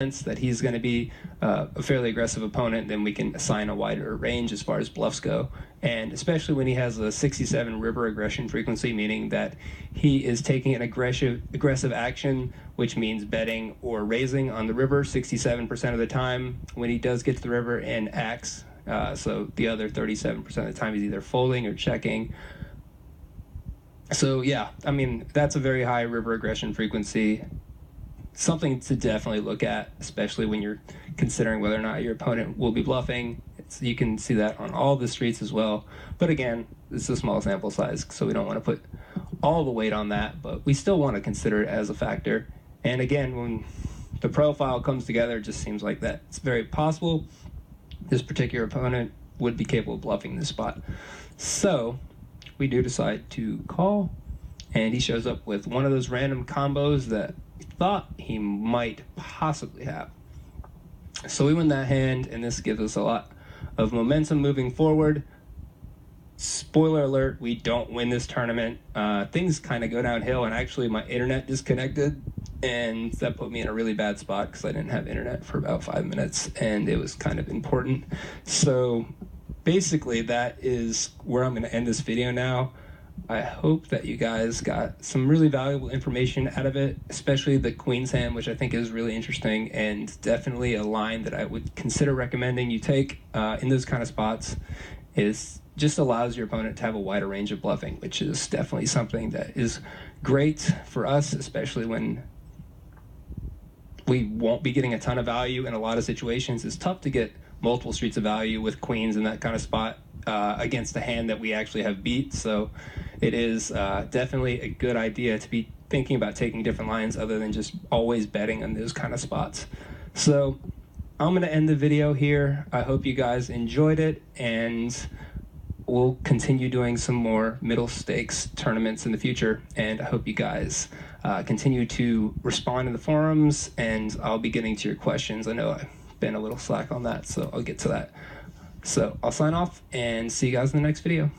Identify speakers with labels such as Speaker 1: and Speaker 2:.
Speaker 1: that he's going to be a fairly aggressive opponent, then we can assign a wider range as far as bluffs go. And especially when he has a 67 river aggression frequency, meaning that he is taking an aggressive action, which means betting or raising on the river 67% of the time when he does get to the river and acts. So the other 37% of the time he's either folding or checking. So yeah, I mean, that's a very high river aggression frequency. Something to definitely look at, especially when you're considering whether or not your opponent will be bluffing. You can see that on all the streets as well. But again, it's a small sample size, so we don't want to put all the weight on that, but we still want to consider it as a factor. And again, when the profile comes together, it just seems like that it's very possible this particular opponent would be capable of bluffing this spot. So we do decide to call, and he shows up with one of those random combos that we thought he might possibly have. So we win that hand, and this gives us a lot of momentum moving forward. Spoiler alert, we don't win this tournament. Things kind of go downhill, and actually my internet disconnected, and that put me in a really bad spot because I didn't have internet for about 5 minutes, and it was kind of important. So basically that is where I'm going to end this video now. I hope that you guys got some really valuable information out of it, especially the Queen's hand, which I think is really interesting and definitely a line that I would consider recommending you take in those kind of spots. Is just allows your opponent to have a wider range of bluffing, which is definitely something that is great for us, especially when we won't be getting a ton of value in a lot of situations. It's tough to get multiple streets of value with queens in that kind of spot against a hand that we actually have beat. So it is definitely a good idea to be thinking about taking different lines other than just always betting on those kind of spots. So I'm going to end the video here. I hope you guys enjoyed it, and we'll continue doing some more middle stakes tournaments in the future. And I hope you guys continue to respond in the forums, and I'll be getting to your questions. I know I've been a little slack on that, so I'll get to that. So I'll sign off and see you guys in the next video.